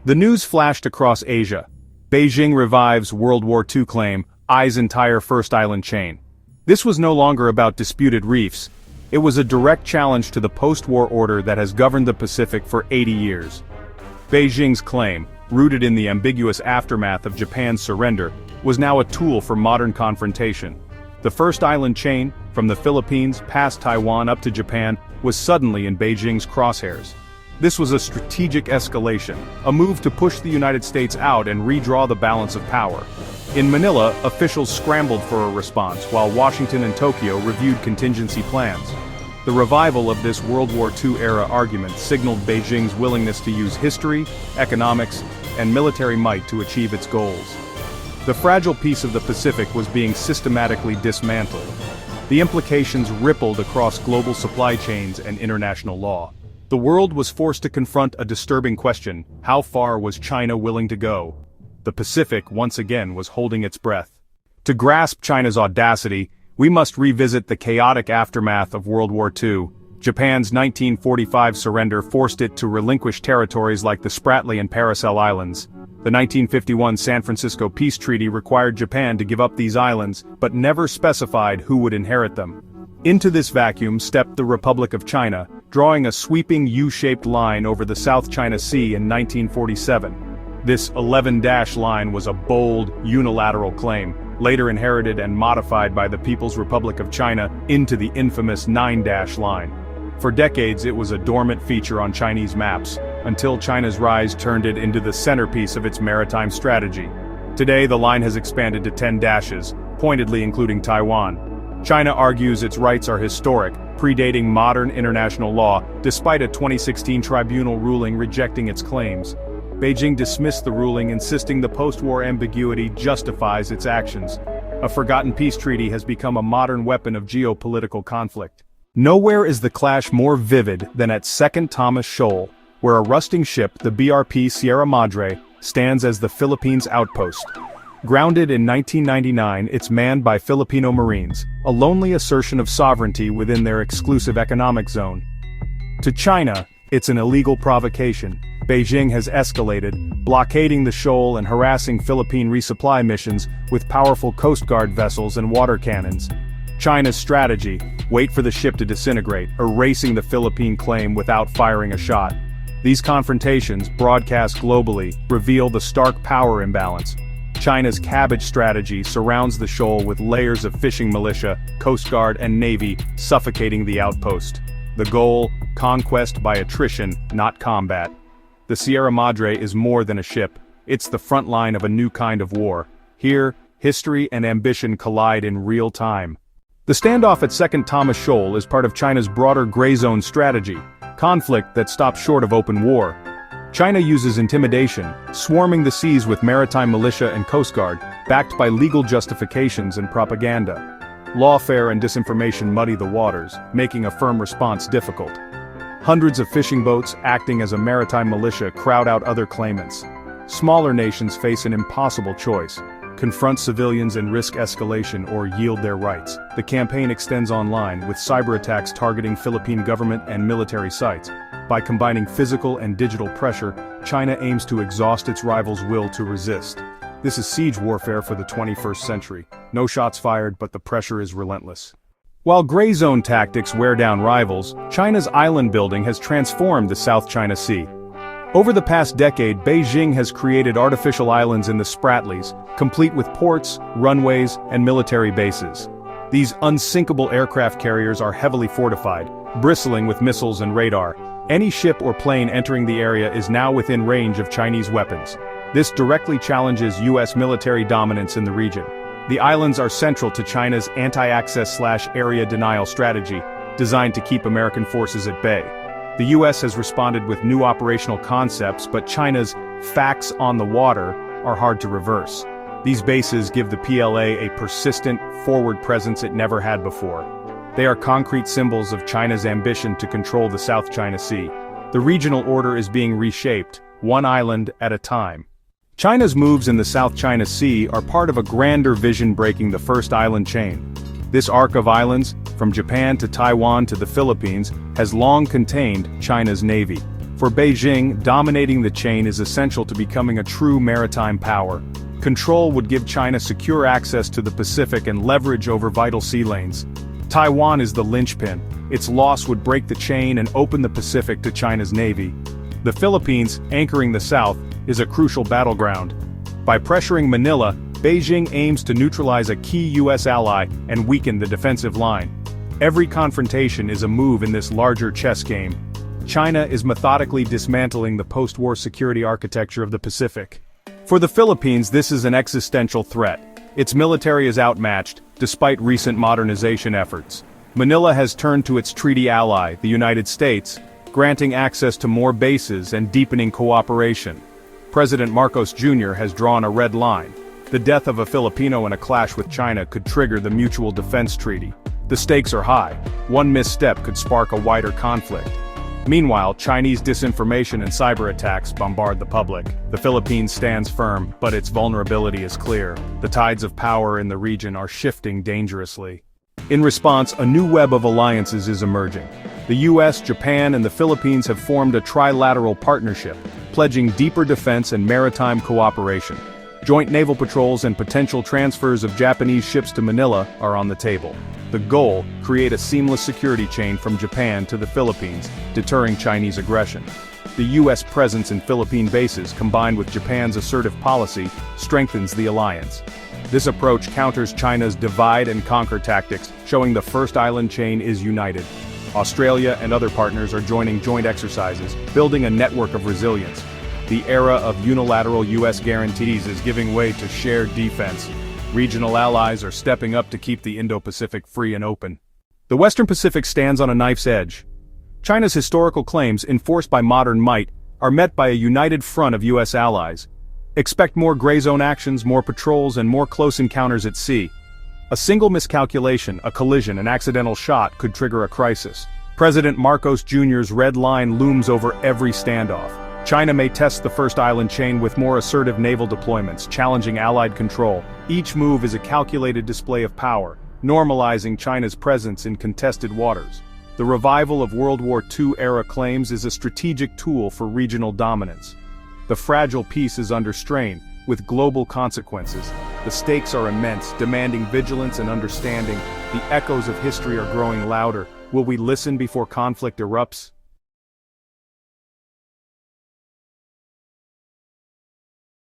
The news flashed across Asia. Beijing revives World War II claim, eyes entire first island chain. This was no longer about disputed reefs. It was a direct challenge to the post-war order that has governed the Pacific for 80 years. Beijing's claim, rooted in the ambiguous aftermath of Japan's surrender, was now a tool for modern confrontation. The first island chain, from the Philippines past Taiwan up to Japan, was suddenly in Beijing's crosshairs. This was a strategic escalation, a move to push the United States out and redraw the balance of power. In Manila, officials scrambled for a response, while Washington and Tokyo reviewed contingency plans. The revival of this World War II-era argument signaled Beijing's willingness to use history, economics, and military might to achieve its goals. The fragile peace of the Pacific was being systematically dismantled. The implications rippled across global supply chains and international law. The world was forced to confront a disturbing question: how far was China willing to go? The Pacific once again was holding its breath. To grasp China's audacity, we must revisit the chaotic aftermath of World War II. Japan's 1945 surrender forced it to relinquish territories like the Spratly and Paracel Islands. The 1951 San Francisco Peace Treaty required Japan to give up these islands, but never specified who would inherit them. Into this vacuum stepped the Republic of China, drawing a sweeping U-shaped line over the South China Sea in 1947. This 11-dash line was a bold, unilateral claim, later inherited and modified by the People's Republic of China into the infamous 9-dash line. For decades it was a dormant feature on Chinese maps, until China's rise turned it into the centerpiece of its maritime strategy. Today the line has expanded to 10 dashes, pointedly including Taiwan. China argues its rights are historic, predating modern international law, despite a 2016 tribunal ruling rejecting its claims. Beijing dismissed the ruling, insisting the post-war ambiguity justifies its actions. A forgotten peace treaty has become a modern weapon of geopolitical conflict. Nowhere is the clash more vivid than at Second Thomas Shoal, where a rusting ship, the BRP Sierra Madre, stands as the Philippines' outpost. Grounded in 1999, it's manned by Filipino Marines, a lonely assertion of sovereignty within their exclusive economic zone. To China, it's an illegal provocation. Beijing has escalated, blockading the shoal and harassing Philippine resupply missions with powerful Coast Guard vessels and water cannons. China's strategy: wait for the ship to disintegrate, erasing the Philippine claim without firing a shot. These confrontations, broadcast globally, reveal the stark power imbalance. China's cabbage strategy surrounds the shoal with layers of fishing militia, Coast Guard and Navy, suffocating the outpost. The goal: conquest by attrition, not combat. The Sierra Madre is more than a ship. It's the front line of a new kind of war. Here, history and ambition collide in real time. The standoff at Second Thomas Shoal is part of China's broader gray zone strategy, conflict that stops short of open war. China uses intimidation, swarming the seas with maritime militia and Coast Guard, backed by legal justifications and propaganda. Lawfare and disinformation muddy the waters, making a firm response difficult. Hundreds of fishing boats, acting as a maritime militia, crowd out other claimants. Smaller nations face an impossible choice: confront civilians and risk escalation, or yield their rights. The campaign extends online, with cyber attacks targeting Philippine government and military sites. By combining physical and digital pressure, China aims to exhaust its rivals' will to resist. This is siege warfare for the 21st century. No shots fired, but the pressure is relentless. While gray zone tactics wear down rivals, China's island building has transformed the South China Sea. Over the past decade, Beijing has created artificial islands in the Spratlys, complete with ports, runways, and military bases. These unsinkable aircraft carriers are heavily fortified, bristling with missiles and radar. Any ship or plane entering the area is now within range of Chinese weapons. This directly challenges U.S. military dominance in the region. The islands are central to China's anti-access/area denial strategy, designed to keep American forces at bay. The U.S. has responded with new operational concepts, but China's facts on the water are hard to reverse. These bases give the PLA a persistent, forward presence it never had before. They are concrete symbols of China's ambition to control the South China Sea. The regional order is being reshaped, one island at a time. China's moves in the South China Sea are part of a grander vision breaking the first island chain. This arc of islands, from Japan to Taiwan to the Philippines, has long contained China's navy. For Beijing, dominating the chain is essential to becoming a true maritime power. Control would give China secure access to the Pacific and leverage over vital sea lanes. Taiwan is the linchpin. Its loss would break the chain and open the Pacific to China's navy. The Philippines, anchoring the south, is a crucial battleground. By pressuring Manila, Beijing aims to neutralize a key U.S. ally and weaken the defensive line. Every confrontation is a move in this larger chess game. China is methodically dismantling the post-war security architecture of the Pacific. For the Philippines, this is an existential threat. Its military is outmatched, despite recent modernization efforts. Manila has turned to its treaty ally, the United States, granting access to more bases and deepening cooperation. President Marcos Jr. has drawn a red line. The death of a Filipino in a clash with China could trigger the Mutual Defense Treaty. The stakes are high. One misstep could spark a wider conflict. Meanwhile, Chinese disinformation and cyber attacks bombard the public. The Philippines stands firm, but its vulnerability is clear. The tides of power in the region are shifting dangerously. In response, a new web of alliances is emerging. The US, Japan, and the Philippines have formed a trilateral partnership, pledging deeper defense and maritime cooperation. Joint naval patrols and potential transfers of Japanese ships to Manila are on the table. The goal: create a seamless security chain from Japan to the Philippines, deterring Chinese aggression. The US presence in Philippine bases, combined with Japan's assertive policy, strengthens the alliance. This approach counters China's divide-and-conquer tactics, showing the first island chain is united. Australia and other partners are joining joint exercises, building a network of resilience. The era of unilateral US guarantees is giving way to shared defense. Regional allies are stepping up to keep the Indo-Pacific free and open. The Western Pacific stands on a knife's edge. China's historical claims, enforced by modern might, are met by a united front of US allies. Expect more gray zone actions, more patrols, and more close encounters at sea. A single miscalculation, a collision, an accidental shot could trigger a crisis. President Marcos Jr.'s red line looms over every standoff. China may test the first island chain with more assertive naval deployments, challenging Allied control. Each move is a calculated display of power, normalizing China's presence in contested waters. The revival of World War II-era claims is a strategic tool for regional dominance. The fragile peace is under strain, with global consequences. The stakes are immense, demanding vigilance and understanding. The echoes of history are growing louder. Will we listen before conflict erupts?